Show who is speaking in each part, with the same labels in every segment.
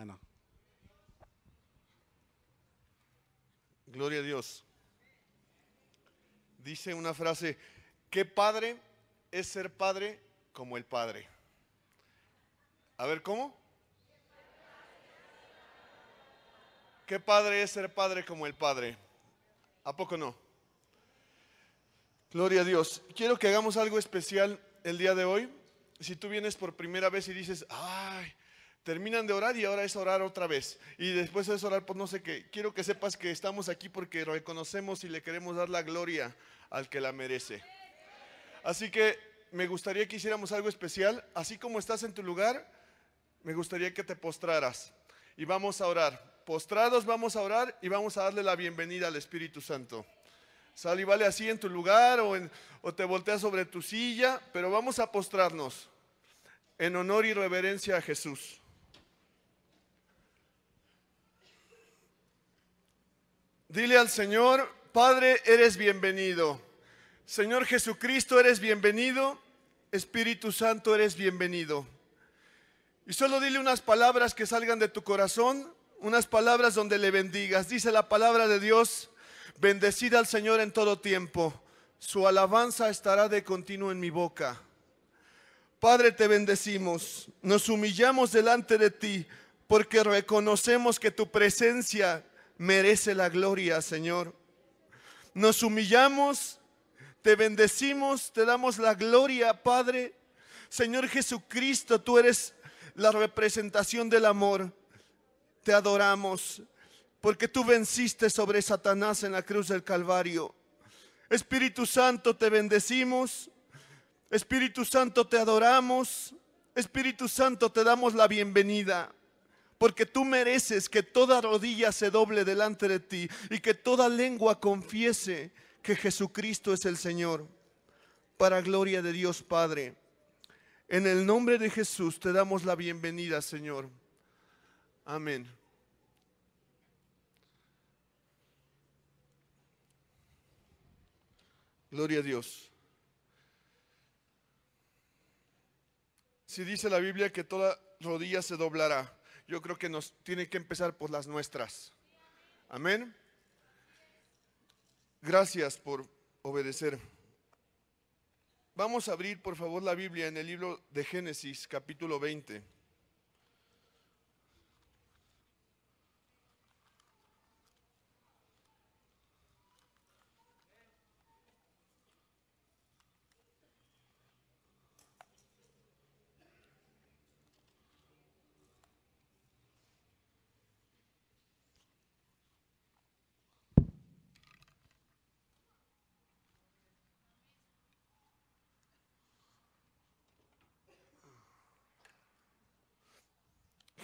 Speaker 1: Bueno. Gloria a Dios. Dice una frase: ¿qué padre es ser padre como el Padre? A ver, ¿cómo? ¿Qué padre es ser padre como el Padre? ¿A poco no? Gloria a Dios. Quiero que hagamos algo especial el día de hoy. Si tú vienes por primera vez y dices, ay, terminan de orar y ahora es orar otra vez, y después es orar por no sé qué, quiero que sepas que estamos aquí porque reconocemos y le queremos dar la gloria al que la merece. Así que me gustaría que hiciéramos algo especial. Así como estás en tu lugar, me gustaría que te postraras y vamos a orar. Postrados vamos a orar y vamos a darle la bienvenida al Espíritu Santo. Sal y vale así en tu lugar o te volteas sobre tu silla, pero vamos a postrarnos en honor y reverencia a Jesús. Dile al Señor: Padre, eres bienvenido. Señor Jesucristo, eres bienvenido. Espíritu Santo, eres bienvenido. Y solo dile unas palabras que salgan de tu corazón, unas palabras donde le bendigas. Dice la palabra de Dios: bendecid al Señor en todo tiempo, su alabanza estará de continuo en mi boca. Padre, te bendecimos, nos humillamos delante de ti, porque reconocemos que tu presencia merece la gloria, Señor. Nos humillamos, te bendecimos, te damos la gloria, Padre. Señor Jesucristo, tú eres la representación del amor. Te adoramos, porque tú venciste sobre Satanás en la cruz del Calvario. Espíritu Santo, te bendecimos. Espíritu Santo, te adoramos. Espíritu Santo, te damos la bienvenida, porque tú mereces que toda rodilla se doble delante de ti y que toda lengua confiese que Jesucristo es el Señor, para gloria de Dios Padre. En el nombre de Jesús te damos la bienvenida, Señor. Amén. Gloria a Dios. Si dice la Biblia que toda rodilla se doblará, yo creo que nos tiene que empezar por las nuestras. Amén. Gracias por obedecer. Vamos a abrir por favor la Biblia en el libro de Génesis, capítulo 20.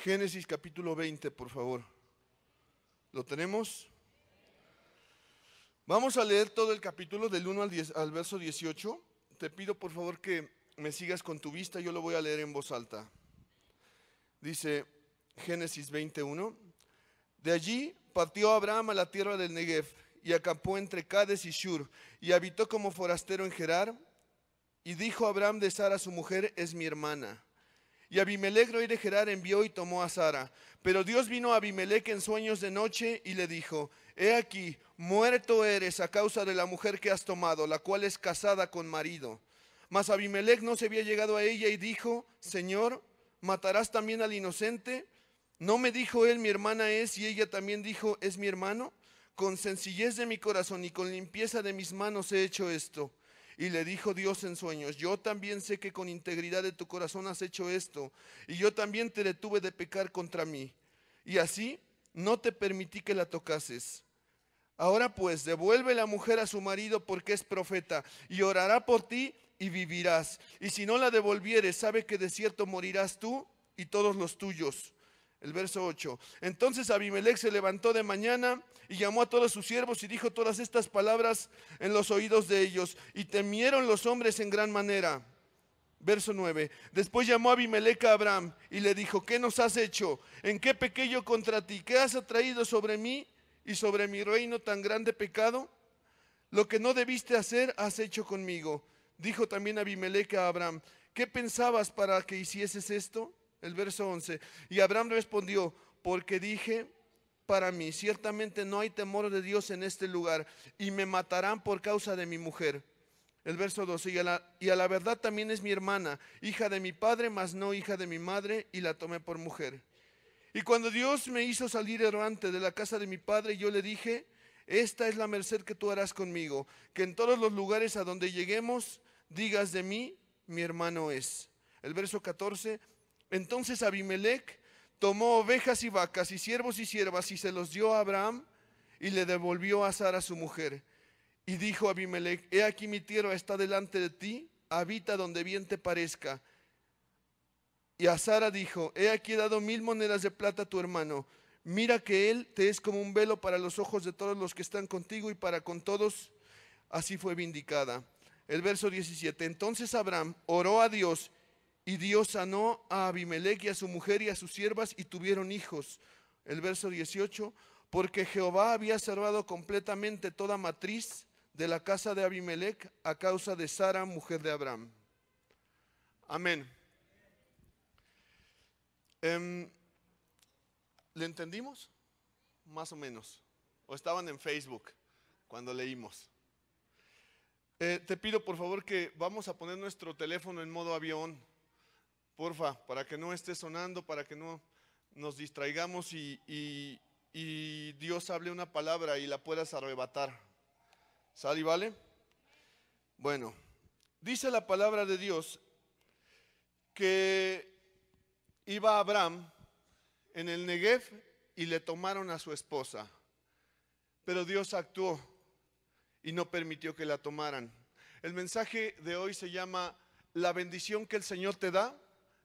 Speaker 1: Génesis capítulo 20, por favor. ¿Lo tenemos? Vamos a leer todo el capítulo del 1 al verso 18. Te pido por favor que me sigas con tu vista, yo lo voy a leer en voz alta. Dice Génesis 21. De allí partió Abraham a la tierra del Negev y acampó entre Cades y Shur y habitó como forastero en Gerar. Y dijo Abraham de Sara su mujer: es mi hermana. Y Abimelech, rey de Gerar, envió y tomó a Sara. Pero Dios vino a Abimelech en sueños de noche y le dijo: he aquí, muerto eres a causa de la mujer que has tomado, la cual es casada con marido. Mas Abimelech no se había llegado a ella y dijo: Señor, ¿matarás también al inocente? ¿No me dijo él, mi hermana es, y ella también dijo, es mi hermano? Con sencillez de mi corazón y con limpieza de mis manos he hecho esto. Y le dijo Dios en sueños: yo también sé que con integridad de tu corazón has hecho esto, y yo también te detuve de pecar contra mí, y así no te permití que la tocases. Ahora pues, devuelve la mujer a su marido, porque es profeta, y orará por ti y vivirás. Y si no la devolvieres, sabe que de cierto morirás tú y todos los tuyos. El verso 8. Entonces Abimelech se levantó de mañana y llamó a todos sus siervos y dijo todas estas palabras en los oídos de ellos, y temieron los hombres en gran manera. Verso 9. Después llamó Abimelech a Abraham y le dijo: ¿qué nos has hecho? ¿En qué pequé yo contra ti? ¿Qué has atraído sobre mí y sobre mi reino tan grande pecado? Lo que no debiste hacer has hecho conmigo. Dijo también Abimelech a Abraham: ¿qué pensabas para que hicieses esto? El verso 11. Y Abraham respondió: porque dije para mí, ciertamente no hay temor de Dios en este lugar, y me matarán por causa de mi mujer. El verso 12, y a la verdad también es mi hermana, hija de mi padre, mas no hija de mi madre, y la tomé por mujer. Y cuando Dios me hizo salir errante de la casa de mi padre, yo le dije, esta es la merced que tú harás conmigo, que en todos los lugares a donde lleguemos, digas de mí, mi hermano es. El verso 14, entonces Abimelech tomó ovejas y vacas y siervos y siervas y se los dio a Abraham y le devolvió a Sara su mujer. Y dijo Abimelech, he aquí mi tierra está delante de ti, habita donde bien te parezca. Y a Sara dijo, he aquí dado 1000 monedas de plata a tu hermano. Mira que él te es como un velo para los ojos de todos los que están contigo y para con todos. Así fue vindicada. El verso 17, entonces Abraham oró a Dios y Dios sanó a Abimelech y a su mujer y a sus siervas y tuvieron hijos. El verso 18, porque Jehová había cerrado completamente toda matriz de la casa de Abimelech a causa de Sara, mujer de Abraham. Amén. ¿Le entendimos? Más o menos. ¿O estaban en Facebook cuando leímos? Te pido por favor que vamos a poner nuestro teléfono en modo avión. Porfa, para que no esté sonando, para que no nos distraigamos y Dios hable una palabra y la puedas arrebatar. ¿Sale y vale? Bueno, dice la palabra de Dios que iba Abraham en el Negev y le tomaron a su esposa. Pero Dios actuó y no permitió que la tomaran. El mensaje de hoy se llama, la bendición que el Señor te da,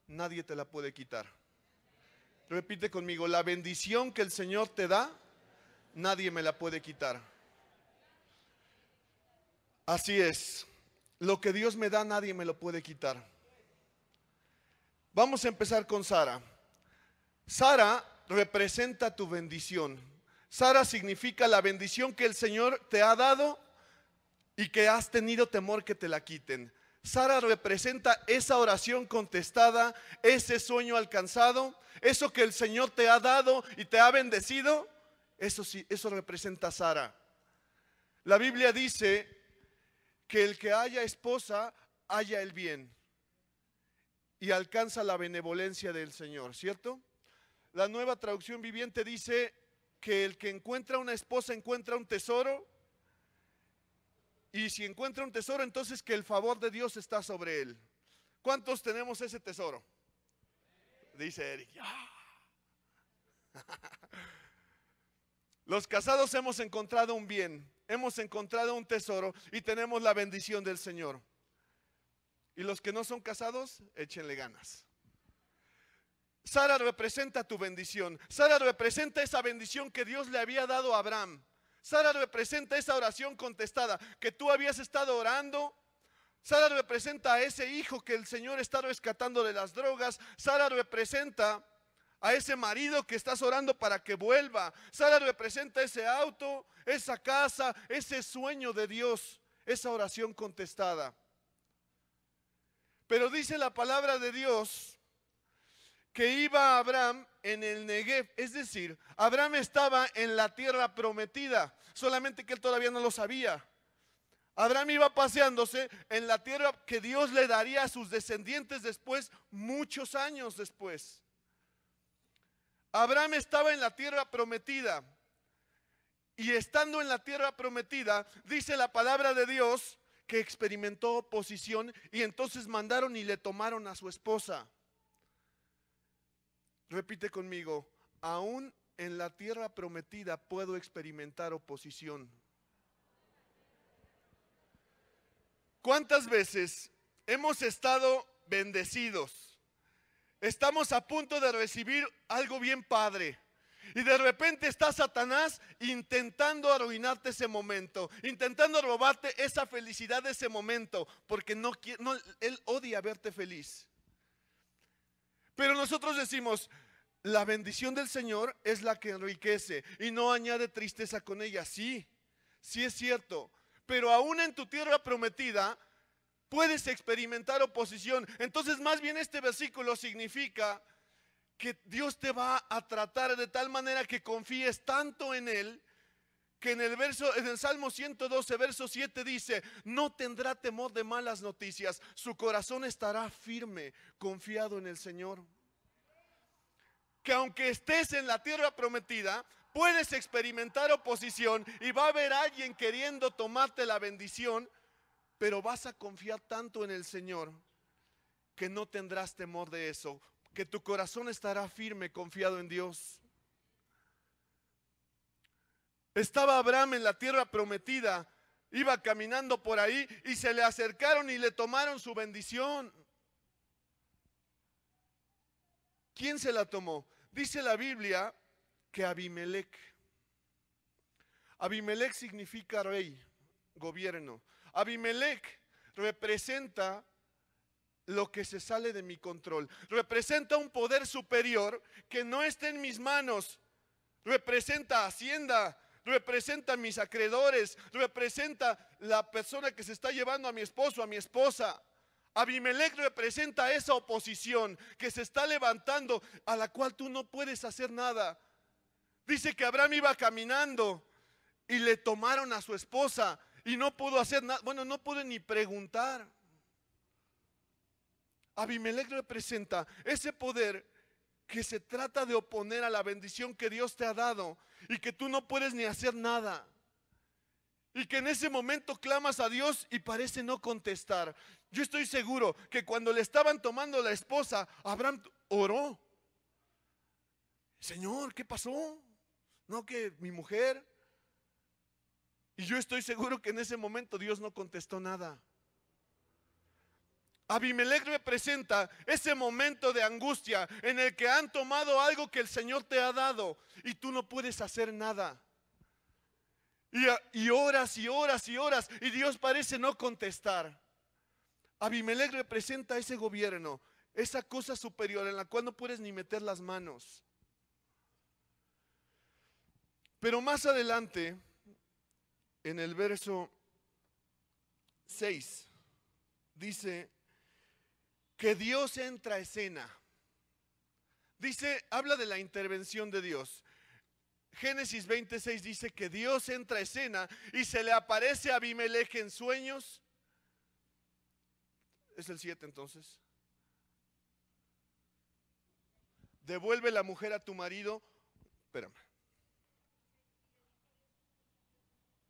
Speaker 1: nadie te la puede quitar. Repite conmigo, la bendición que el Señor te da, nadie me la puede quitar. Así es, lo que Dios me da, nadie me lo puede quitar. Vamos a empezar con Sara. Sara representa tu bendición. Sara significa la bendición que el Señor te ha dado y que has tenido temor que te la quiten. Sara representa esa oración contestada, ese sueño alcanzado, eso que el Señor te ha dado y te ha bendecido. Eso sí, eso representa a Sara. La Biblia dice que el que haya esposa haya el bien y alcanza la benevolencia del Señor, ¿cierto? La Nueva Traducción Viviente dice que el que encuentra una esposa encuentra un tesoro. Y si encuentra un tesoro, entonces que el favor de Dios está sobre él. ¿Cuántos tenemos ese tesoro? Dice Eric. Los casados hemos encontrado un bien, hemos encontrado un tesoro y tenemos la bendición del Señor. Y los que no son casados, échenle ganas. Sara representa tu bendición. Sara representa esa bendición que Dios le había dado a Abraham. Sara representa esa oración contestada que tú habías estado orando. Sara representa a ese hijo que el Señor está rescatando de las drogas. Sara representa a ese marido que estás orando para que vuelva. Sara representa ese auto, esa casa, ese sueño de Dios, esa oración contestada. Pero dice la palabra de Dios que iba Abraham en el Negev, es decir, Abraham estaba en la tierra prometida, solamente que él todavía no lo sabía. Abraham iba paseándose en la tierra que Dios le daría a sus descendientes después, muchos años después. Abraham estaba en la tierra prometida y estando en la tierra prometida, dice la palabra de Dios que experimentó oposición y entonces mandaron y le tomaron a su esposa. Repite conmigo, aún en la tierra prometida puedo experimentar oposición. ¿Cuántas veces hemos estado bendecidos? Estamos a punto de recibir algo bien padre. Y de repente está Satanás intentando arruinarte ese momento, intentando robarte esa felicidad de ese momento, porque él odia verte feliz. Pero nosotros decimos, la bendición del Señor es la que enriquece y no añade tristeza con ella. Sí, sí es cierto, pero aún en tu tierra prometida puedes experimentar oposición. Entonces más bien este versículo significa que Dios te va a tratar de tal manera que confíes tanto en Él, que en el Salmo 112, verso 7 dice: no tendrá temor de malas noticias, su corazón estará firme, confiado en el Señor. Que aunque estés en la tierra prometida, puedes experimentar oposición y va a haber alguien queriendo tomarte la bendición, pero vas a confiar tanto en el Señor que no tendrás temor de eso, que tu corazón estará firme, confiado en Dios. Estaba Abraham en la tierra prometida, iba caminando por ahí y se le acercaron y le tomaron su bendición. ¿Quién se la tomó? Dice la Biblia que Abimelec. Abimelec significa rey, gobierno. Abimelec representa lo que se sale de mi control. Representa un poder superior que no está en mis manos. Representa Hacienda, representa mis acreedores, representa la persona que se está llevando a mi esposo, a mi esposa. Abimelec representa esa oposición que se está levantando, a la cual tú no puedes hacer nada. Dice que Abraham iba caminando y le tomaron a su esposa y no pudo hacer nada. Bueno, no pudo ni preguntar. Abimelec representa ese poder que se trata de oponer a la bendición que Dios te ha dado y que tú no puedes ni hacer nada. Y que en ese momento clamas a Dios y parece no contestar. Yo estoy seguro que cuando le estaban tomando la esposa, Abraham oró. Señor, ¿qué pasó? No, que mi mujer. Y yo estoy seguro que en ese momento Dios no contestó nada. Abimelec representa ese momento de angustia en el que han tomado algo que el Señor te ha dado y tú no puedes hacer nada. Y horas y horas y horas y Dios parece no contestar. Abimelec representa ese gobierno, esa cosa superior en la cual no puedes ni meter las manos. Pero más adelante, en el verso 6, dice que Dios entra a escena. Habla de la intervención de Dios. Génesis 26 dice que Dios entra a escena y se le aparece a Abimelec en sueños. Es el 7 entonces. Devuelve la mujer a tu marido. Espérame.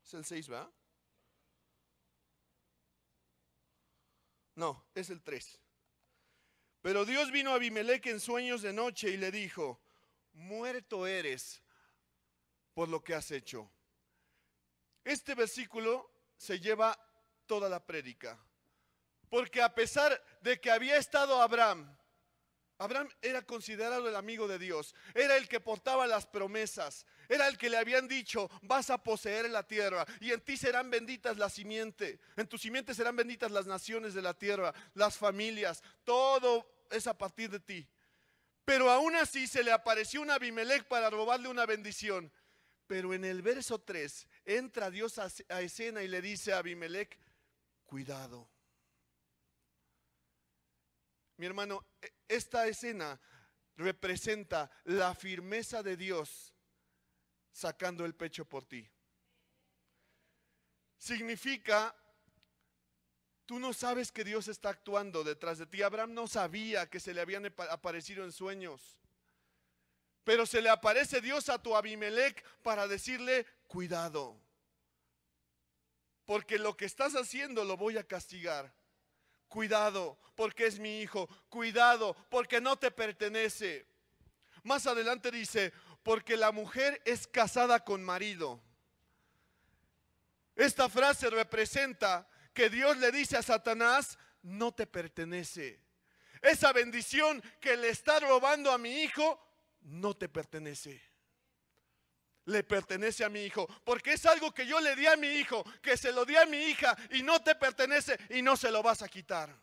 Speaker 1: Es el 6, ¿va? No, es el 3. Pero Dios vino a Abimelec en sueños de noche y le dijo: muerto eres por lo que has hecho. Este versículo se lleva toda la prédica. Porque a pesar de que había estado Abraham era considerado el amigo de Dios, era el que portaba las promesas, era el que le habían dicho: vas a poseer la tierra y en ti serán benditas la simiente, en tu simiente serán benditas las naciones de la tierra, las familias, todo es a partir de ti. Pero aún así se le apareció un Abimelec para robarle una bendición. Pero en el verso 3 entra Dios a escena y le dice a Abimelec: cuidado. Mi hermano, esta escena representa la firmeza de Dios sacando el pecho por ti. Significa, tú no sabes que Dios está actuando detrás de ti. Abraham no sabía que se le habían aparecido en sueños. Pero se le aparece Dios a tu Abimelec para decirle: cuidado, porque lo que estás haciendo lo voy a castigar. Cuidado, porque es mi hijo. Cuidado, porque no te pertenece. Más adelante dice: porque la mujer es casada con marido. Esta frase representa que Dios le dice a Satanás: no te pertenece. Esa bendición que le está robando a mi hijo no te pertenece. Le pertenece a mi hijo, porque es algo que yo le di a mi hijo, que se lo di a mi hija, y no te pertenece y no se lo vas a quitar.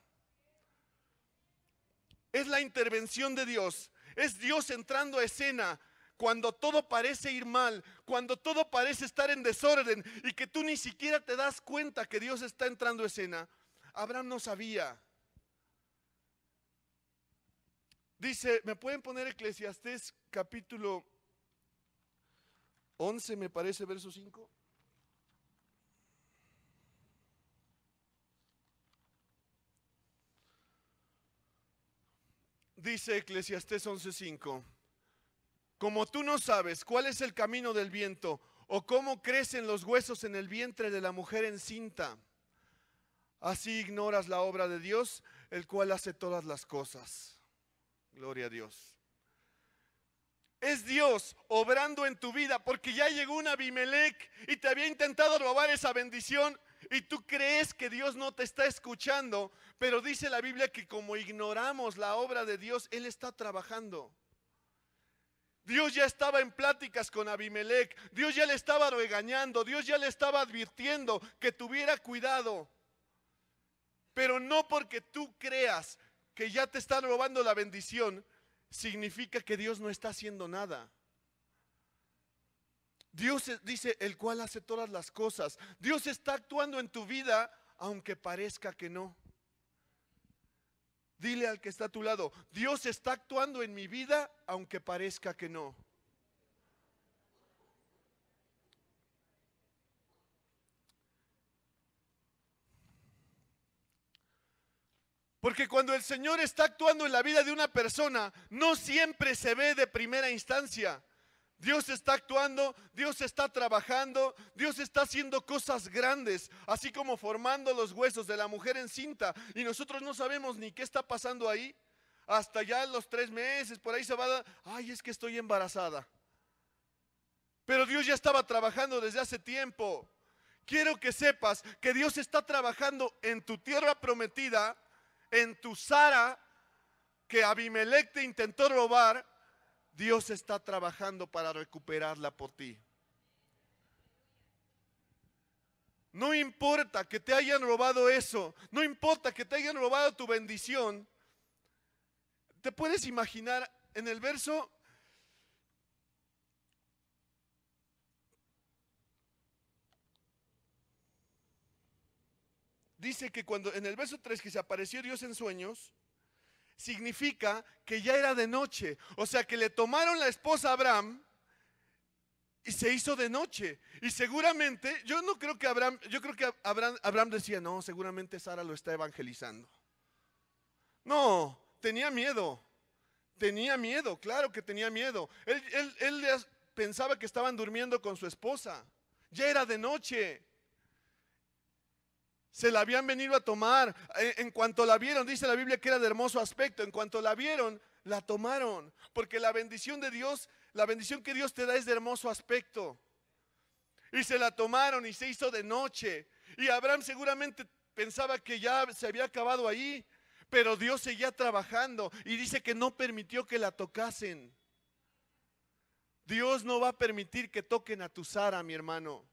Speaker 1: Es la intervención de Dios, es Dios entrando a escena cuando todo parece ir mal, cuando todo parece estar en desorden y que tú ni siquiera te das cuenta que Dios está entrando a escena. Abraham no sabía. Dice, ¿me pueden poner Eclesiastés capítulo 11, me parece, verso 5? Dice Eclesiastés 11:5. Como tú no sabes cuál es el camino del viento, o cómo crecen los huesos en el vientre de la mujer encinta, así ignoras la obra de Dios, el cual hace todas las cosas. Gloria a Dios. Es Dios obrando en tu vida, porque ya llegó un Abimelec y te había intentado robar esa bendición, y tú crees que Dios no te está escuchando, pero dice la Biblia que como ignoramos la obra de Dios, Él está trabajando. Dios ya estaba en pláticas con Abimelec, Dios ya le estaba regañando, Dios ya le estaba advirtiendo que tuviera cuidado. Pero no porque tú creas que ya te están robando la bendición, significa que Dios no está haciendo nada. Dios dice, el cual hace todas las cosas. Dios está actuando en tu vida, aunque parezca que no. Dile al que está a tu lado, Dios está actuando en mi vida, aunque parezca que no. Porque cuando el Señor está actuando en la vida de una persona, no siempre se ve de primera instancia. Dios está actuando, Dios está trabajando, Dios está haciendo cosas grandes, así como formando los huesos de la mujer encinta. Y nosotros no sabemos ni qué está pasando ahí. Hasta ya en los 3 meses, por ahí se va a dar, ay, es que estoy embarazada. Pero Dios ya estaba trabajando desde hace tiempo. Quiero que sepas que Dios está trabajando en tu tierra prometida, en tu Sara, que Abimelec te intentó robar. Dios está trabajando para recuperarla por ti. No importa que te hayan robado eso, no importa que te hayan robado tu bendición. ¿Te puedes imaginar en el verso? Dice que cuando en el verso 3 que se apareció Dios en sueños, significa que ya era de noche. O sea que le tomaron la esposa a Abraham y se hizo de noche. Y seguramente, yo no creo que Abraham, yo creo que Abraham decía, no, seguramente Sara lo está evangelizando. No, tenía miedo, claro que tenía miedo. Él pensaba que estaban durmiendo con su esposa. Ya era de noche. Se la habían venido a tomar. En cuanto la vieron, dice la Biblia que era de hermoso aspecto. En cuanto la vieron, la tomaron. Porque la bendición de Dios, la bendición que Dios te da es de hermoso aspecto. Y se la tomaron y se hizo de noche. Y Abraham seguramente pensaba que ya se había acabado ahí. Pero Dios seguía trabajando y dice que no permitió que la tocasen. Dios no va a permitir que toquen a tu Sara, mi hermano.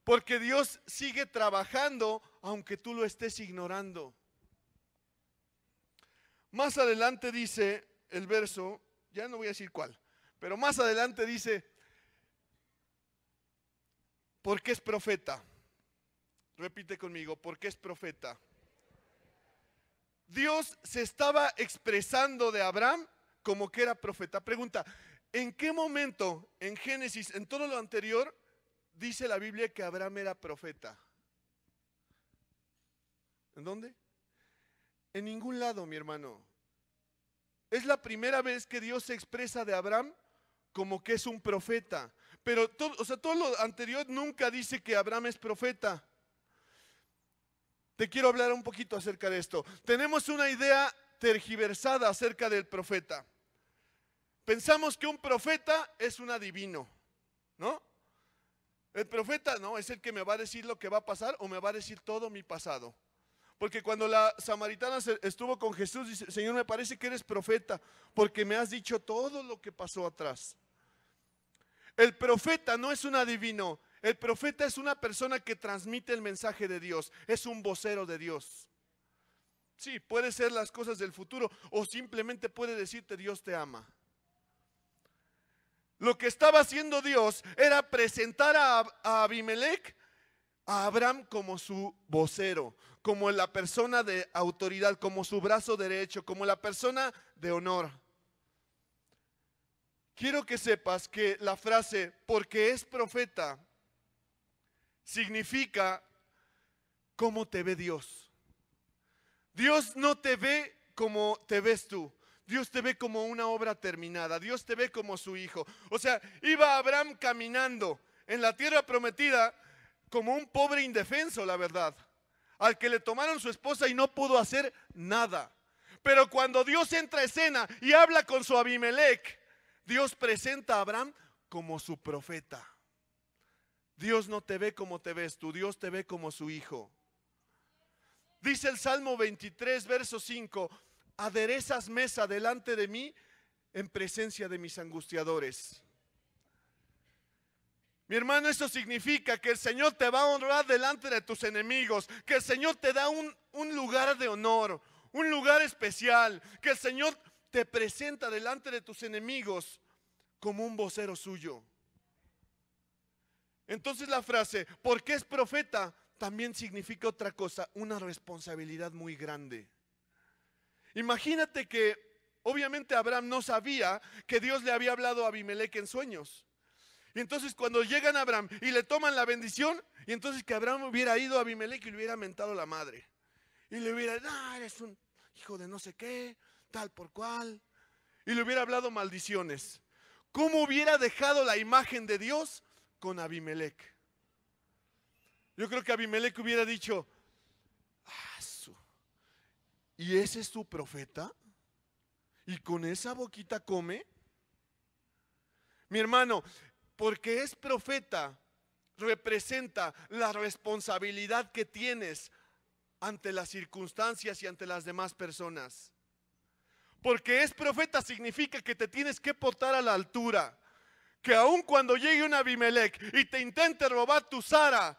Speaker 1: Porque Dios sigue trabajando aunque tú lo estés ignorando. Más adelante dice el verso, ya no voy a decir cuál, pero más adelante dice, porque es profeta. Repite conmigo, porque es profeta. Dios se estaba expresando de Abraham como que era profeta. Pregunta, ¿en qué momento en Génesis, en todo lo anterior, dice la Biblia que Abraham era profeta? ¿En dónde? En ningún lado, mi hermano. Es la primera vez que Dios se expresa de Abraham como que es un profeta. Pero todo lo anterior nunca dice que Abraham es profeta. Te quiero hablar un poquito acerca de esto. Tenemos una idea tergiversada acerca del profeta. Pensamos que un profeta es un adivino, ¿no? El profeta no, es el que me va a decir lo que va a pasar o me va a decir todo mi pasado. Porque cuando la samaritana estuvo con Jesús, dice, Señor, me parece que eres profeta, porque me has dicho todo lo que pasó atrás. El profeta no es un adivino, el profeta es una persona que transmite el mensaje de Dios, es un vocero de Dios. Sí, puede ser las cosas del futuro o simplemente puede decirte Dios te ama. Lo que estaba haciendo Dios era presentar a Abimelec, a Abraham como su vocero, como la persona de autoridad, como su brazo derecho, como la persona de honor. Quiero que sepas que la frase porque es profeta significa cómo te ve Dios. Dios no te ve como te ves tú. Dios te ve como una obra terminada. Dios te ve como su hijo. O sea, iba Abraham caminando en la tierra prometida como un pobre indefenso, la verdad, al que le tomaron su esposa y no pudo hacer nada. Pero cuando Dios entra a escena y habla con su Abimelech, Dios presenta a Abraham como su profeta. Dios no te ve como te ves tú, Dios te ve como su hijo. Dice el Salmo 23, verso 5, aderezas mesa delante de mí en presencia de mis angustiadores. Mi hermano, eso significa que el Señor te va a honrar delante de tus enemigos, que el Señor te da un lugar de honor, un lugar especial, que el Señor te presenta delante de tus enemigos como un vocero suyo. Entonces la frase, porque es profeta, también significa otra cosa, una responsabilidad muy grande. Imagínate que obviamente Abraham no sabía que Dios le había hablado a Abimelech en sueños. Y entonces cuando llegan a Abraham y le toman la bendición, y entonces que Abraham hubiera ido a Abimelech y le hubiera mentado la madre. Y le hubiera dicho, eres un hijo de no sé qué, tal por cual. Y le hubiera hablado maldiciones. ¿Cómo hubiera dejado la imagen de Dios con Abimelech? Yo creo que Abimelech hubiera dicho, ¿y ese es tu profeta? ¿Y con esa boquita come? Mi hermano, porque es profeta, representa la responsabilidad que tienes ante las circunstancias y ante las demás personas. Porque es profeta significa que te tienes que portar a la altura. Que aun cuando llegue un Abimelech y te intente robar tu Sara,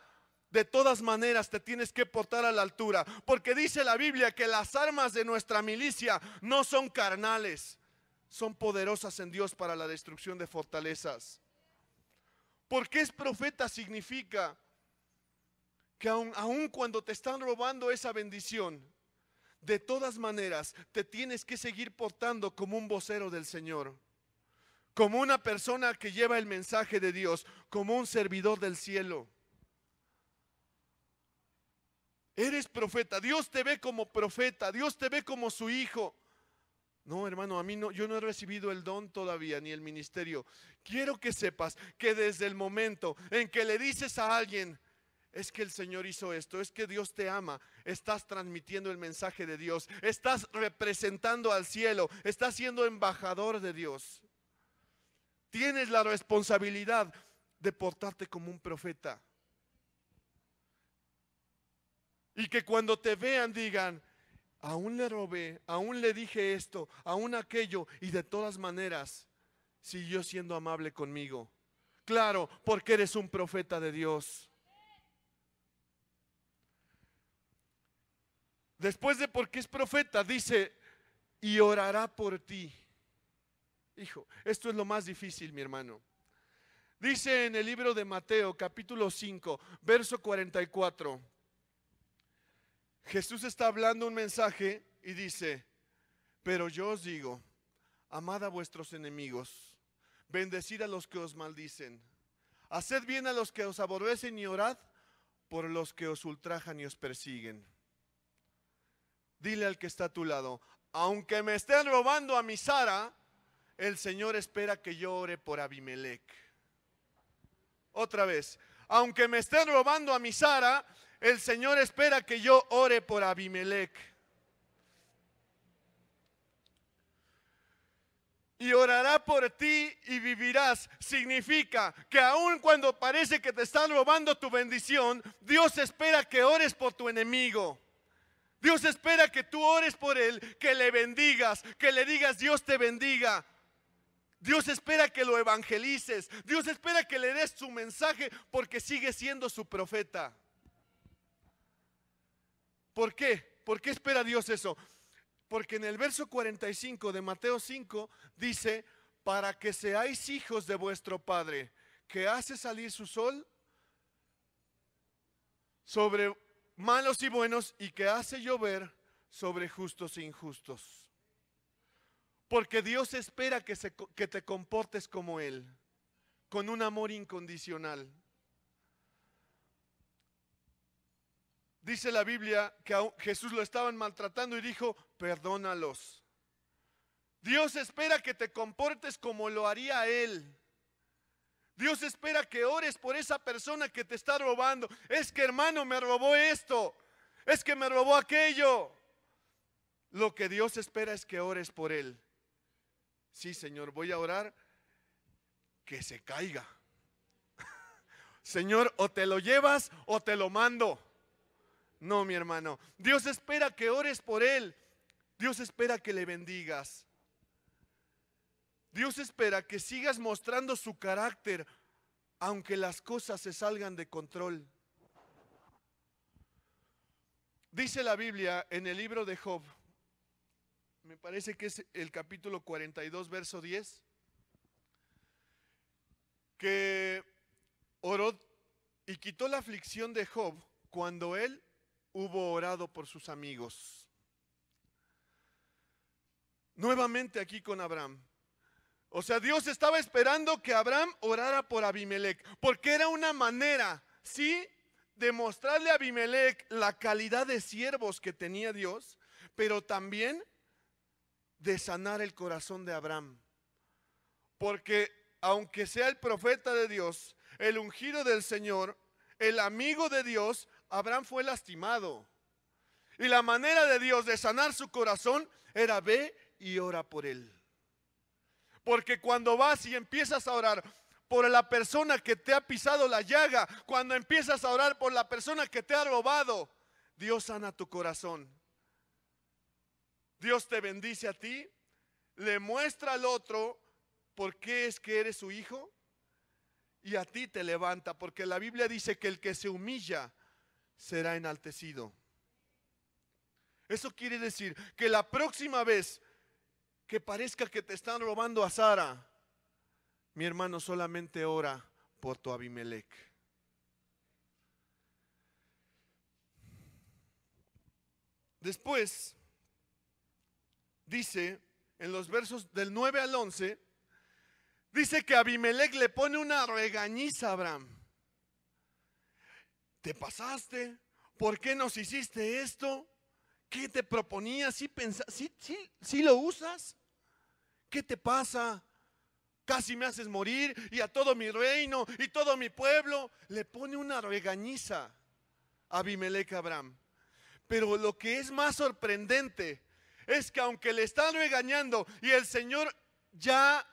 Speaker 1: de todas maneras te tienes que portar a la altura. Porque dice la Biblia que las armas de nuestra milicia no son carnales, son poderosas en Dios para la destrucción de fortalezas. Porque es profeta significa que aun cuando te están robando esa bendición, de todas maneras te tienes que seguir portando como un vocero del Señor, como una persona que lleva el mensaje de Dios, como un servidor del cielo. Eres profeta, Dios te ve como profeta, Dios te ve como su hijo. No, hermano, a mí no, yo no he recibido el don todavía, ni el ministerio. Quiero que sepas que desde el momento en que le dices a alguien, es que el Señor hizo esto, es que Dios te ama, estás transmitiendo el mensaje de Dios, estás representando al cielo, estás siendo embajador de Dios. Tienes la responsabilidad de portarte como un profeta. Y que cuando te vean digan, aún le robé, aún le dije esto, aún aquello, y de todas maneras siguió siendo amable conmigo. Claro, porque eres un profeta de Dios. Después de porque es profeta, dice, y orará por ti. Hijo, esto es lo más difícil, mi hermano. Dice en el libro de Mateo, capítulo 5, verso 44. Jesús está hablando un mensaje y dice, pero yo os digo, amad a vuestros enemigos, bendecid a los que os maldicen, haced bien a los que os aborrecen y orad por los que os ultrajan y os persiguen. Dile al que está a tu lado, aunque me estén robando a mi Sara, el Señor espera que yo ore por Abimelech. Otra vez, aunque me estén robando a mi Sara, el Señor espera que yo ore por Abimelech. Y orará por ti y vivirás. Significa que aun cuando parece que te están robando tu bendición, Dios espera que ores por tu enemigo. Dios espera que tú ores por él, que le bendigas, que le digas Dios te bendiga. Dios espera que lo evangelices. Dios espera que le des su mensaje porque sigue siendo su profeta. ¿Por qué? ¿Por qué espera Dios eso? Porque en el verso 45 de Mateo 5 dice, para que seáis hijos de vuestro Padre, que hace salir su sol sobre malos y buenos, y que hace llover sobre justos e injustos. Porque Dios espera que te comportes como Él, con un amor incondicional. Dice la Biblia que a Jesús lo estaban maltratando y dijo, perdónalos. Dios espera que te comportes como lo haría Él. Dios espera que ores por esa persona que te está robando. Es que, hermano, me robó esto. Es que me robó aquello. Lo que Dios espera es que ores por él. Sí, Señor, voy a orar que se caiga. Señor, o te lo llevas o te lo mando. No, mi hermano. Dios espera que ores por él. Dios espera que le bendigas. Dios espera que sigas mostrando su carácter, aunque las cosas se salgan de control. Dice la Biblia en el libro de Job, me parece que es el capítulo 42, verso 10, que oró y quitó la aflicción de Job cuando él hubo orado por sus amigos. Nuevamente aquí con Abraham. O sea, Dios estaba esperando que Abraham orara por Abimelec, porque era una manera, sí, de mostrarle a Abimelec la calidad de siervos que tenía Dios, pero también de sanar el corazón de Abraham. Porque aunque sea el profeta de Dios, el ungido del Señor, el amigo de Dios, Abraham fue lastimado. Y la manera de Dios de sanar su corazón era ve y ora por él. Porque cuando vas y empiezas a orar por la persona que te ha pisado la llaga, cuando empiezas a orar por la persona que te ha robado, Dios sana tu corazón. Dios te bendice a ti, le muestra al otro por qué es que eres su hijo y a ti te levanta, porque la Biblia dice que el que se humilla será enaltecido. Eso quiere decir que la próxima vez que parezca que te están robando a Sara, mi hermano, solamente ora por tu Abimelec. Después dice en los versos del 9 al 11, dice que Abimelec le pone una regañiza a Abraham. ¿Te pasaste? ¿Por qué nos hiciste esto? ¿Qué te proponías? ¿Sí lo usas? ¿Qué te pasa? Casi me haces morir y a todo mi reino y todo mi pueblo. Le pone una regañiza a Abimelec a Abraham. Pero lo que es más sorprendente es que aunque le están regañando y el Señor ya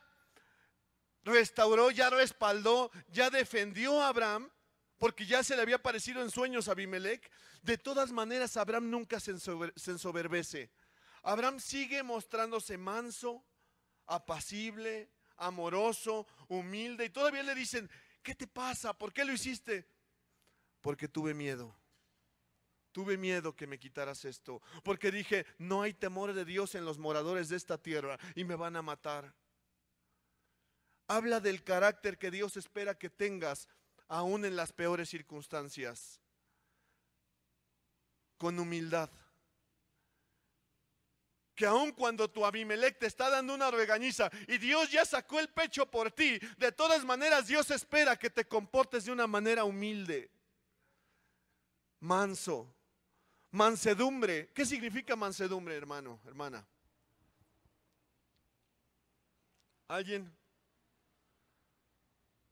Speaker 1: restauró, ya respaldó, ya defendió a Abraham, porque ya se le había aparecido en sueños a Abimelec, de todas maneras Abraham nunca se ensoberbece. Abraham sigue mostrándose manso, apacible, amoroso, humilde, y todavía le dicen, ¿qué te pasa? ¿Por qué lo hiciste? Porque tuve miedo. Tuve miedo que me quitaras esto, porque dije, no hay temor de Dios en los moradores de esta tierra y me van a matar. Habla del carácter que Dios espera que tengas aún en las peores circunstancias, con humildad. Que aun cuando tu Abimelec te está dando una regañiza y Dios ya sacó el pecho por ti, de todas maneras Dios espera que te comportes de una manera humilde, manso. Mansedumbre. ¿Qué significa mansedumbre, hermano, hermana? ¿Alguien?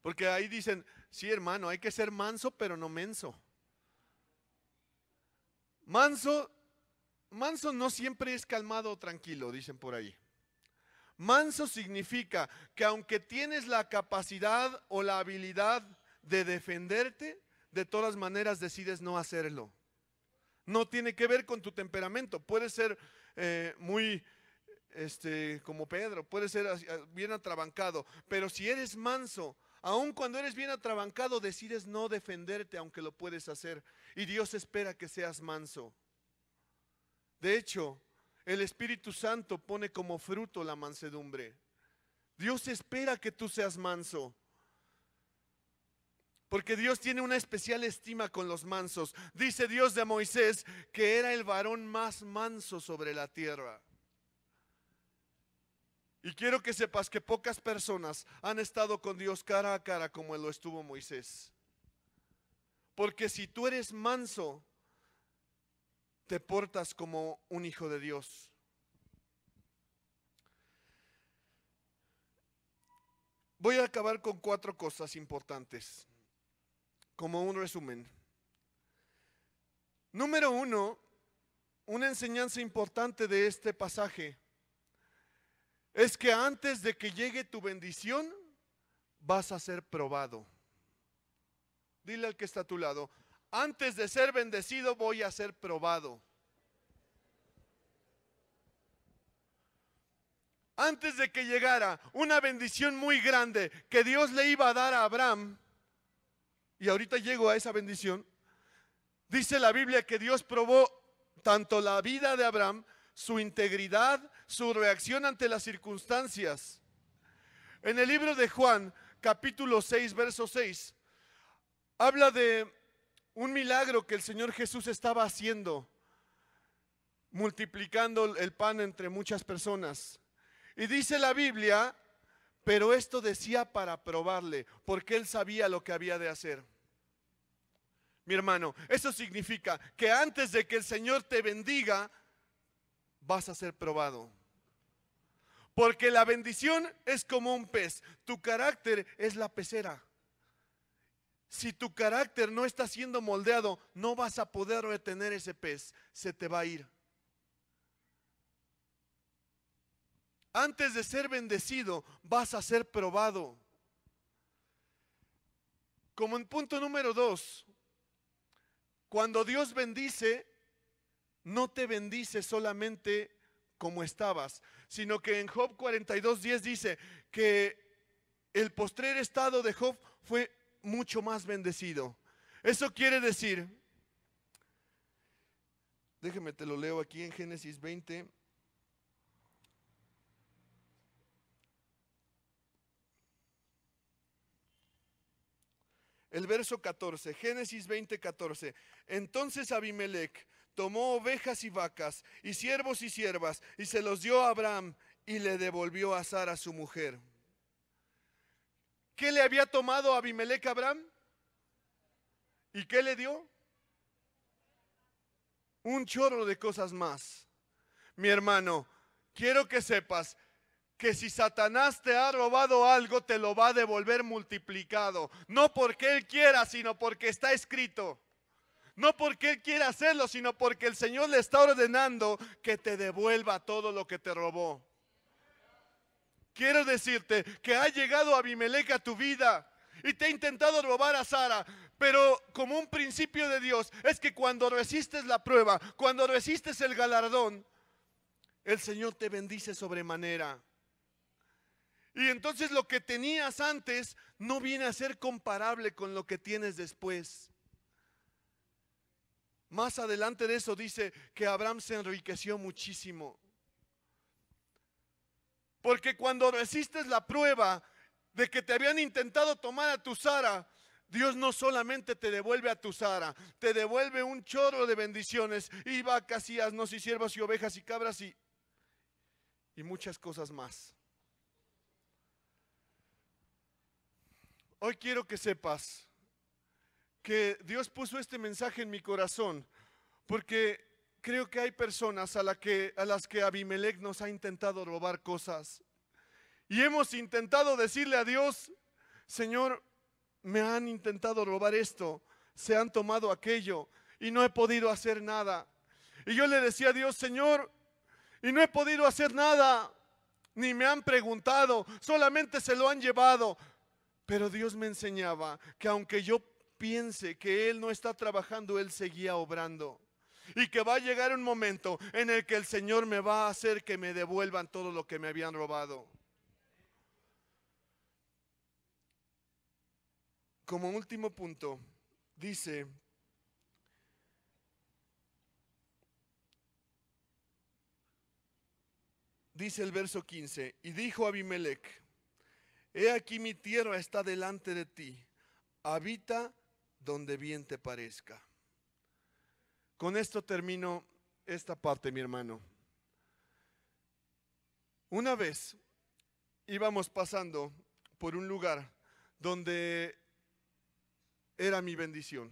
Speaker 1: Porque ahí dicen, sí, hermano, hay que ser manso, pero no menso. Manso no siempre es calmado o tranquilo, dicen por ahí. Manso significa que aunque tienes la capacidad o la habilidad de defenderte, de todas maneras decides no hacerlo. No tiene que ver con tu temperamento. Puede ser muy como Pedro, puede ser bien atrabancado, pero si eres manso, aun cuando eres bien atrabancado, decides no defenderte, aunque lo puedes hacer. Y Dios espera que seas manso. De hecho, el Espíritu Santo pone como fruto la mansedumbre. Dios espera que tú seas manso. Porque Dios tiene una especial estima con los mansos. Dice Dios de Moisés que era el varón más manso sobre la tierra. Y quiero que sepas que pocas personas han estado con Dios cara a cara como lo estuvo Moisés. Porque si tú eres manso, te portas como un hijo de Dios. Voy a acabar con 4 cosas importantes, como un resumen. Número 1, una enseñanza importante de este pasaje es que antes de que llegue tu bendición, vas a ser probado. Dile al que está a tu lado, antes de ser bendecido voy a ser probado. Antes de que llegara una bendición muy grande que Dios le iba a dar a Abraham, y ahorita llego a esa bendición, dice la Biblia que Dios probó tanto la vida de Abraham, su integridad, su reacción ante las circunstancias. En el libro de Juan, capítulo 6, verso 6, habla de un milagro que el Señor Jesús estaba haciendo, multiplicando el pan entre muchas personas. Y dice la Biblia, pero esto decía para probarle, porque él sabía lo que había de hacer. Mi hermano, eso significa que antes de que el Señor te bendiga, vas a ser probado. Porque la bendición es como un pez, tu carácter es la pecera. Si tu carácter no está siendo moldeado, no vas a poder retener ese pez, se te va a ir. Antes de ser bendecido, vas a ser probado. Como en punto número 2, cuando Dios bendice, no te bendice solamente como estabas, sino que en Job 42:10 dice que el postrer estado de Job fue mucho más bendecido. Eso quiere decir, déjeme te lo leo aquí en Génesis 20. El verso 14, Génesis 20:14. Entonces Abimelec tomó ovejas y vacas y siervos y siervas y se los dio a Abraham y le devolvió a Sara su mujer. ¿Qué le había tomado Abimelec a Abraham? ¿Y qué le dio? Un chorro de cosas más. Mi hermano, quiero que sepas que si Satanás te ha robado algo, te lo va a devolver multiplicado. No porque él quiera, sino porque está escrito. No porque él quiera hacerlo, sino porque el Señor le está ordenando que te devuelva todo lo que te robó. Quiero decirte que ha llegado Abimelec a tu vida y te ha intentado robar a Sara, pero como un principio de Dios es que cuando resistes la prueba, cuando resistes el galardón, el Señor te bendice sobremanera. Y entonces lo que tenías antes no viene a ser comparable con lo que tienes después. Más adelante de eso dice que Abraham se enriqueció muchísimo. Porque cuando resistes la prueba de que te habían intentado tomar a tu Sara, Dios no solamente te devuelve a tu Sara, te devuelve un chorro de bendiciones, y vacas y asnos y siervos y ovejas y cabras y muchas cosas más. Hoy quiero que sepas que Dios puso este mensaje en mi corazón porque creo que hay personas a las que Abimelec nos ha intentado robar cosas. Y hemos intentado decirle a Dios, Señor, me han intentado robar esto, se han tomado aquello y no he podido hacer nada. Y yo le decía a Dios, Señor, y no he podido hacer nada, ni me han preguntado, solamente se lo han llevado. Pero Dios me enseñaba que aunque yo piense que Él no está trabajando, Él seguía obrando. Y que va a llegar un momento en el que el Señor me va a hacer que me devuelvan todo lo que me habían robado. Como último punto, dice el verso 15, y dijo Abimelec, he aquí mi tierra está delante de ti, habita donde bien te parezca. Con esto termino esta parte, mi hermano. Una vez íbamos pasando por un lugar donde era mi bendición.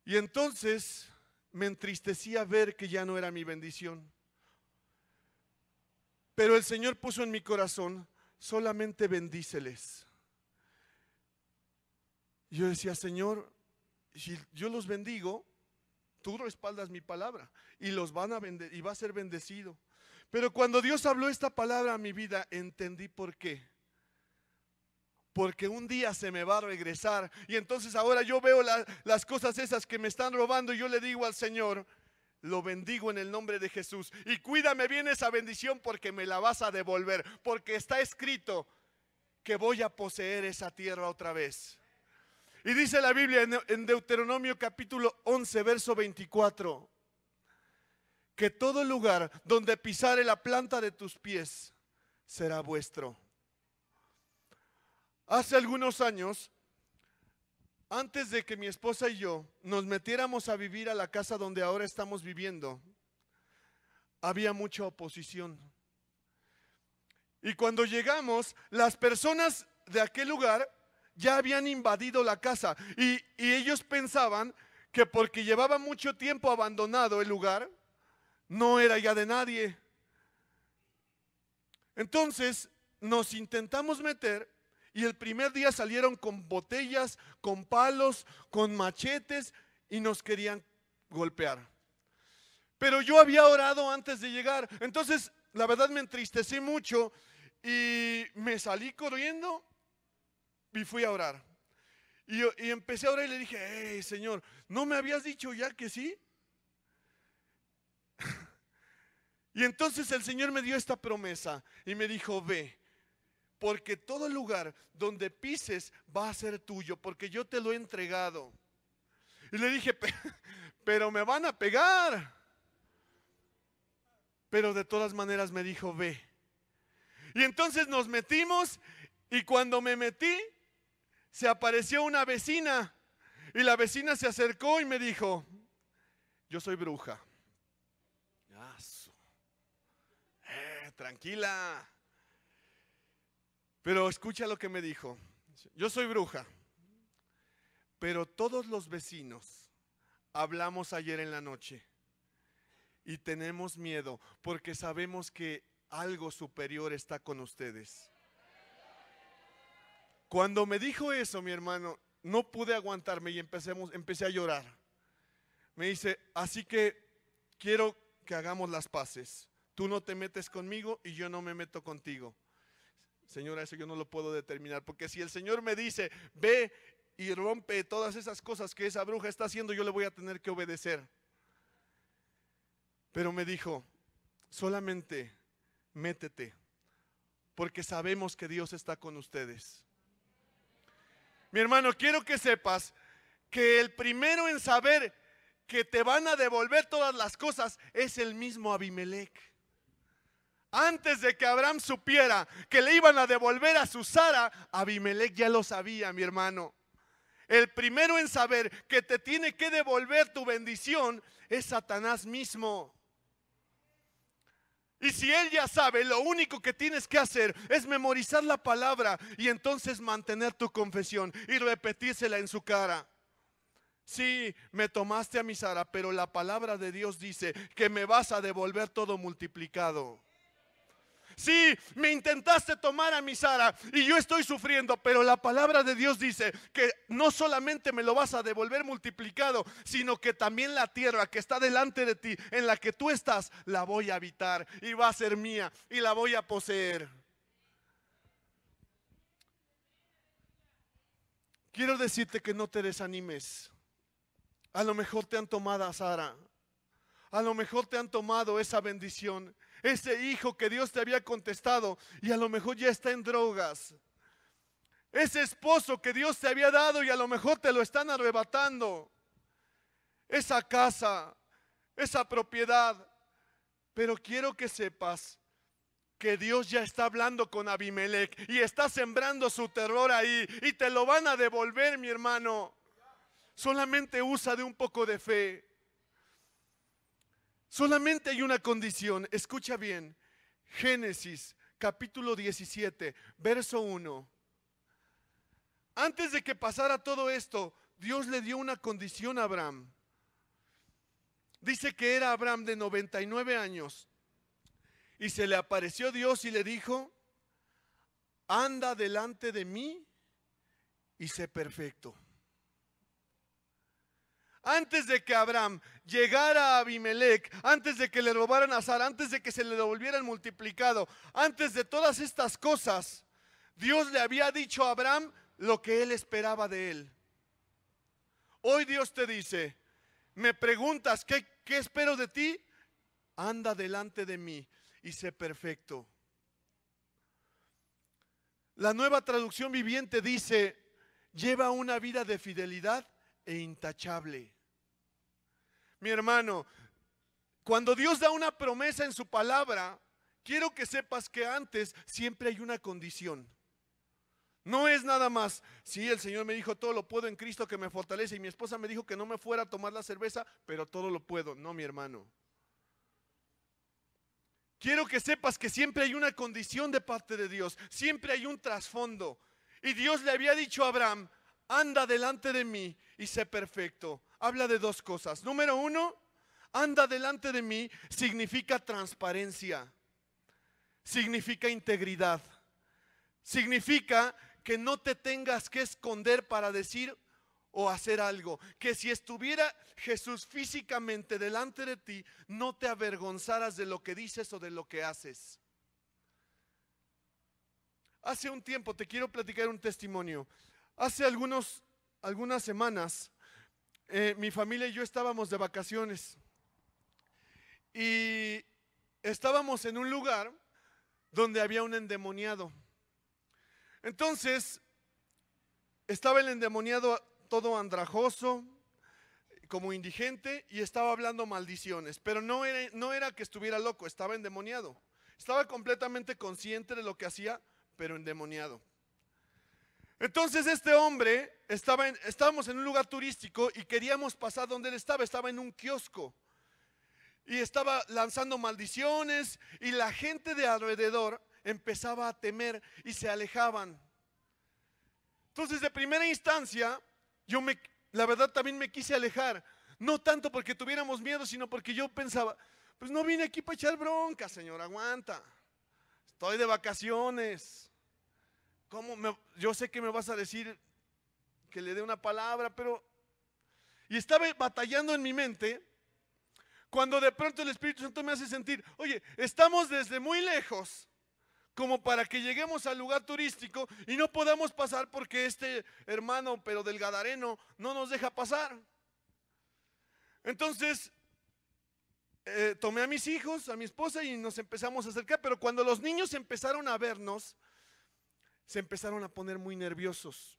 Speaker 1: Y entonces me entristecía ver que ya no era mi bendición. Pero el Señor puso en mi corazón, solamente bendíceles. Yo decía, Señor, si yo los bendigo, tú respaldas mi palabra y los van a y va a ser bendecido. Pero cuando Dios habló esta palabra a mi vida, entendí por qué. Porque un día se me va a regresar y entonces ahora yo veo las cosas esas que me están robando y yo le digo al Señor, lo bendigo en el nombre de Jesús y cuídame bien esa bendición porque me la vas a devolver, porque está escrito que voy a poseer esa tierra otra vez. Y dice la Biblia en Deuteronomio capítulo 11 verso 24, que todo lugar donde pisare la planta de tus pies será vuestro. Hace algunos años, antes de que mi esposa y yo nos metiéramos a vivir a la casa donde ahora estamos viviendo, había mucha oposición. Y cuando llegamos, las personas de aquel lugar ya habían invadido la casa y ellos pensaban que porque llevaba mucho tiempo abandonado el lugar, no era ya de nadie. Entonces nos intentamos meter y el primer día salieron con botellas, con palos, con machetes y nos querían golpear. Pero yo había orado antes de llegar, entonces la verdad me entristecí mucho y me salí corriendo y fui a orar. Y empecé a orar y le dije, hey Señor, ¿no me habías dicho ya que sí? Y entonces el Señor me dio esta promesa y me dijo, ve, porque todo lugar donde pises va a ser tuyo, porque yo te lo he entregado. Y le dije, pero me van a pegar. Pero de todas maneras me dijo, ve. Y entonces nos metimos y cuando me metí, se apareció una vecina. Y la vecina se acercó y me dijo, yo soy bruja. Tranquila. Pero escucha lo que me dijo. Yo soy bruja, pero todos los vecinos hablamos ayer en la noche y tenemos miedo porque sabemos que algo superior está con ustedes. Cuando me dijo eso, mi hermano, no pude aguantarme y empecé a llorar. Me dice, así que quiero que hagamos las paces. Tú no te metes conmigo y yo no me meto contigo. Señora, eso yo no lo puedo determinar, porque si el Señor me dice, ve y rompe todas esas cosas que esa bruja está haciendo, yo le voy a tener que obedecer. Pero me dijo, solamente métete, porque sabemos que Dios está con ustedes. Mi hermano, quiero que sepas que el primero en saber que te van a devolver todas las cosas es el mismo Abimelech. Antes de que Abraham supiera que le iban a devolver a su Sara, Abimelech ya lo sabía, mi hermano. El primero en saber que te tiene que devolver tu bendición es Satanás mismo. Y si él ya sabe, lo único que tienes que hacer es memorizar la palabra y entonces mantener tu confesión y repetírsela en su cara. Sí, me tomaste a mi Sara, pero la palabra de Dios dice que me vas a devolver todo multiplicado. Sí, me intentaste tomar a mi Sara y yo estoy sufriendo, pero la palabra de Dios dice que no solamente me lo vas a devolver multiplicado, sino que también la tierra que está delante de ti, en la que tú estás, la voy a habitar y va a ser mía y la voy a poseer. Quiero decirte que no te desanimes. A lo mejor te han tomado a Sara, a lo mejor te han tomado esa bendición, ese hijo que Dios te había contestado y a lo mejor ya está en drogas. Ese esposo que Dios te había dado y a lo mejor te lo están arrebatando. Esa casa, esa propiedad. Pero quiero que sepas que Dios ya está hablando con Abimelech y está sembrando su terror ahí y te lo van a devolver, mi hermano. Solamente usa de un poco de fe. Solamente hay una condición, escucha bien. Génesis capítulo 17, verso 1. Antes de que pasara todo esto, Dios le dio una condición a Abraham. Dice que era Abraham de 99 años. Y se le apareció Dios y le dijo: anda delante de mí y sé perfecto. Antes de que Abraham llegara a Abimelech, antes de que le robaran a Sara, antes de que se le devolvieran multiplicado, antes de todas estas cosas, Dios le había dicho a Abraham lo que él esperaba de él. Hoy Dios te dice, me preguntas, ¿qué espero de ti? Anda delante de mí y sé perfecto. La Nueva Traducción Viviente dice, lleva una vida de fidelidad e intachable. Mi hermano, cuando Dios da una promesa en su palabra, quiero que sepas que antes siempre hay una condición. No es nada más, sí, el Señor me dijo todo lo puedo en Cristo que me fortalece, y mi esposa me dijo que no me fuera a tomar la cerveza, pero todo lo puedo. No, mi hermano. Quiero que sepas que siempre hay una condición de parte de Dios, siempre hay un trasfondo. Y Dios le había dicho a Abraham, anda delante de mí y sé perfecto. Habla de dos cosas. Número uno, anda delante de mí significa transparencia, significa integridad, significa que no te tengas que esconder para decir o hacer algo. Que si estuviera Jesús físicamente delante de ti, no te avergonzaras de lo que dices o de lo que haces. Hace un tiempo, te quiero platicar un testimonio. Hace algunas semanas, mi familia y yo estábamos de vacaciones. Y estábamos en un lugar donde había un endemoniado. Entonces, estaba el endemoniado todo andrajoso, como indigente, y estaba hablando maldiciones. Pero no era que estuviera loco, estaba endemoniado. Estaba completamente consciente de lo que hacía, pero endemoniado. Entonces este hombre, estábamos en un lugar turístico y queríamos pasar donde él estaba en un kiosco. Y estaba lanzando maldiciones y la gente de alrededor empezaba a temer y se alejaban. Entonces de primera instancia, la verdad también me quise alejar. No tanto porque tuviéramos miedo, sino porque yo pensaba, pues no vine aquí para echar bronca, señor, aguanta. Estoy de vacaciones. Yo sé que me vas a decir que le dé una palabra, pero... Y estaba batallando en mi mente, cuando de pronto el Espíritu Santo me hace sentir, oye, estamos desde muy lejos, como para que lleguemos al lugar turístico y no podamos pasar porque este hermano, pero del Gadareno, no nos deja pasar. Entonces, tomé a mis hijos, a mi esposa y nos empezamos a acercar, pero cuando los niños empezaron a vernos, se empezaron a poner muy nerviosos.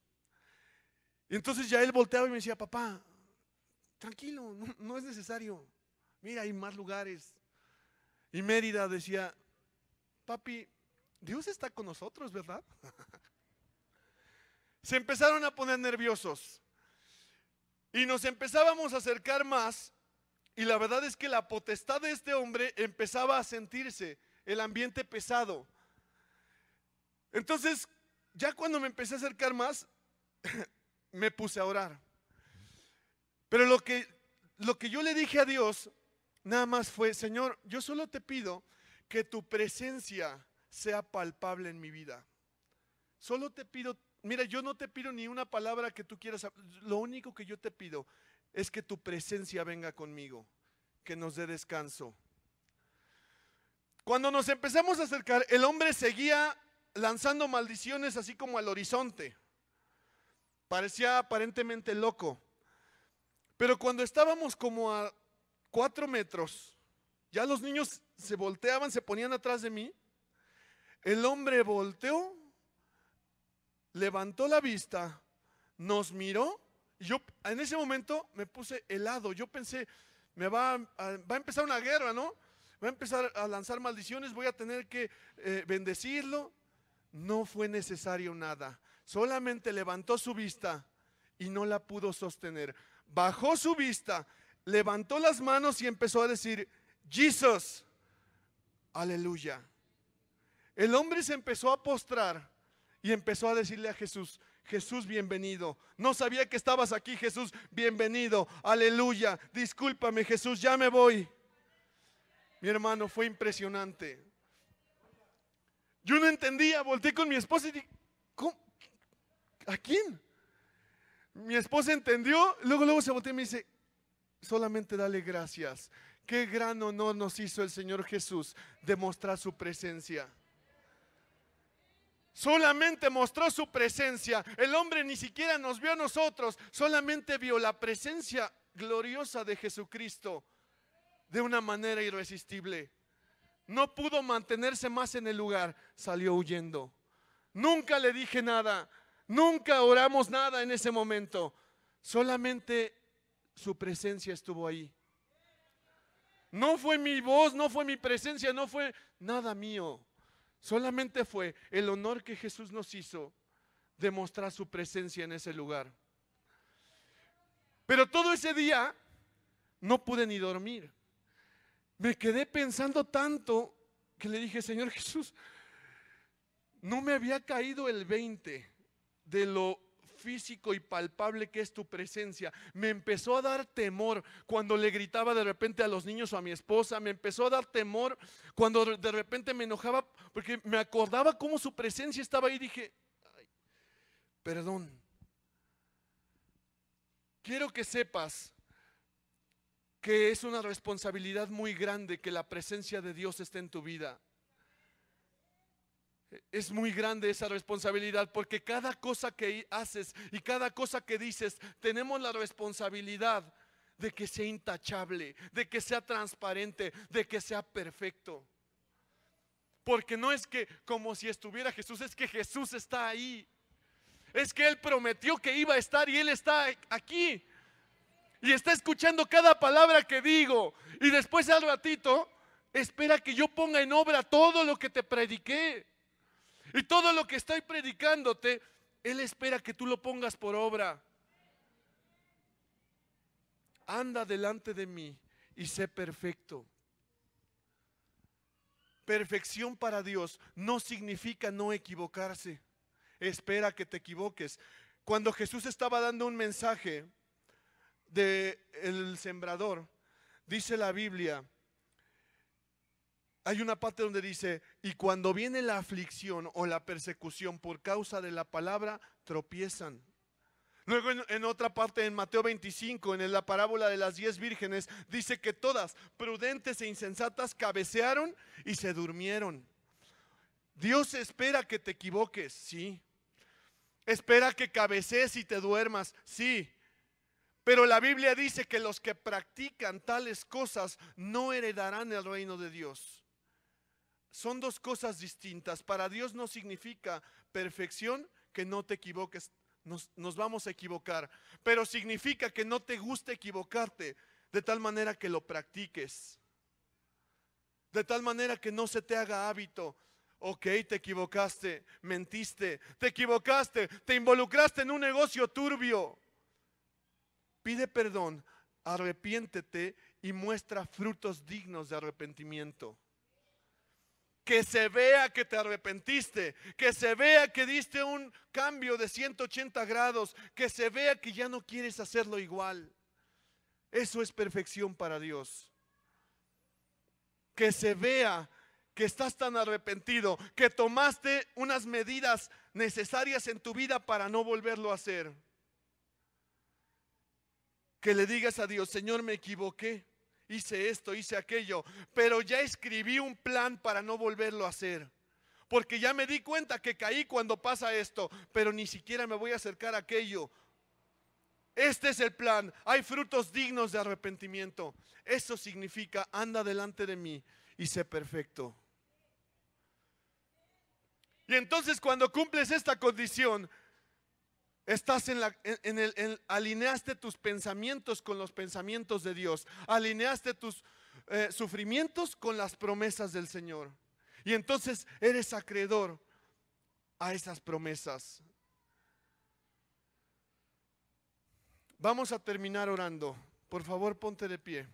Speaker 1: Y entonces ya él volteaba y me decía, papá, tranquilo, no es necesario. Mira, hay más lugares. Y Mérida decía, papi, Dios está con nosotros, ¿verdad? Se empezaron a poner nerviosos. Y nos empezábamos a acercar más. Y la verdad es que la potestad de este hombre empezaba a sentirse, el ambiente pesado. Entonces, ya cuando me empecé a acercar más, me puse a orar. Pero lo que yo le dije a Dios, nada más fue, Señor, yo solo te pido que tu presencia sea palpable en mi vida. Solo te pido, mira, yo no te pido ni una palabra que tú quieras, lo único que yo te pido es que tu presencia venga conmigo, que nos dé descanso. Cuando nos empezamos a acercar, el hombre seguía lanzando maldiciones así como al horizonte. Parecía aparentemente loco. Pero cuando estábamos como a 4 metros, ya los niños se volteaban, se ponían atrás de mí. El hombre volteó, levantó la vista, nos miró. Y yo en ese momento me puse helado. Yo pensé, va a empezar una guerra, ¿no? va a empezar a lanzar maldiciones, voy a tener que bendecirlo. No fue necesario nada, solamente levantó su vista y no la pudo sostener. Bajó su vista, levantó las manos y empezó a decir: Jesús, aleluya. El hombre se empezó a postrar y empezó a decirle a Jesús: Jesús, bienvenido. No sabía que estabas aquí, Jesús, bienvenido. Aleluya. Discúlpame, Jesús, ya me voy. Mi hermano, fue impresionante. Yo no entendía, volteé con mi esposa y dije: ¿cómo? ¿A quién? Mi esposa entendió, luego se volteó y me dice: solamente dale gracias. Qué gran honor nos hizo el Señor Jesús de mostrar su presencia. Solamente mostró su presencia. El hombre ni siquiera nos vio a nosotros, solamente vio la presencia gloriosa de Jesucristo de una manera irresistible. No pudo mantenerse más en el lugar, salió huyendo. Nunca le dije nada, nunca oramos nada en ese momento. Solamente su presencia estuvo ahí. No fue mi voz, no fue mi presencia, no fue nada mío. Solamente fue el honor que Jesús nos hizo de mostrar su presencia en ese lugar. Pero todo ese día no pude ni dormir. Me quedé pensando tanto que le dije: Señor Jesús, no me había caído el 20 de lo físico y palpable que es tu presencia. Me empezó a dar temor cuando le gritaba de repente a los niños o a mi esposa. Me empezó a dar temor cuando de repente me enojaba, porque me acordaba cómo su presencia estaba ahí. Dije: ay, perdón. Quiero que sepas que es una responsabilidad muy grande que la presencia de Dios esté en tu vida. Es muy grande esa responsabilidad, porque cada cosa que haces y cada cosa que dices, tenemos la responsabilidad de que sea intachable, de que sea transparente, de que sea perfecto. Porque no es que como si estuviera Jesús, es que Jesús está ahí. Es que Él prometió que iba a estar y Él está aquí. Y está escuchando cada palabra que digo. Y después al ratito espera que yo ponga en obra todo lo que te prediqué. Y todo lo que estoy predicándote, Él espera que tú lo pongas por obra. Anda delante de mí y sé perfecto. Perfección para Dios no significa no equivocarse. Espera que te equivoques. Cuando Jesús estaba dando un mensaje del sembrador, dice la Biblia, hay una parte donde dice: y cuando viene la aflicción o la persecución por causa de la palabra, tropiezan. Luego en otra parte, en Mateo 25, en la parábola de las 10 vírgenes, dice que todas, prudentes e insensatas, cabecearon y se durmieron. Dios espera que te equivoques, sí. Espera que cabecees y te duermas, sí. Pero la Biblia dice que los que practican tales cosas no heredarán el reino de Dios. Son dos cosas distintas. Para Dios no significa perfección que no te equivoques. Nos vamos a equivocar, pero significa que no te gusta equivocarte, de tal manera que lo practiques, de tal manera que no se te haga hábito. Ok, te equivocaste, mentiste, te equivocaste, te involucraste en un negocio turbio. Pide perdón, arrepiéntete y muestra frutos dignos de arrepentimiento. Que se vea que te arrepentiste, que se vea que diste un cambio de 180 grados, que se vea que ya no quieres hacerlo igual. Eso es perfección para Dios. Que se vea que estás tan arrepentido, que tomaste unas medidas necesarias en tu vida para no volverlo a hacer. Que le digas a Dios: Señor, me equivoqué. Hice esto, hice aquello, pero ya escribí un plan para no volverlo a hacer. Porque ya me di cuenta que caí cuando pasa esto, pero ni siquiera me voy a acercar a aquello. Este es el plan. Hay frutos dignos de arrepentimiento. Eso significa: anda delante de mí y sé perfecto. Y entonces cuando cumples esta condición, estás alineaste tus pensamientos con los pensamientos de Dios. Alineaste sufrimientos con las promesas del Señor. Y entonces eres acreedor a esas promesas. Vamos a terminar orando. Por favor, ponte de pie.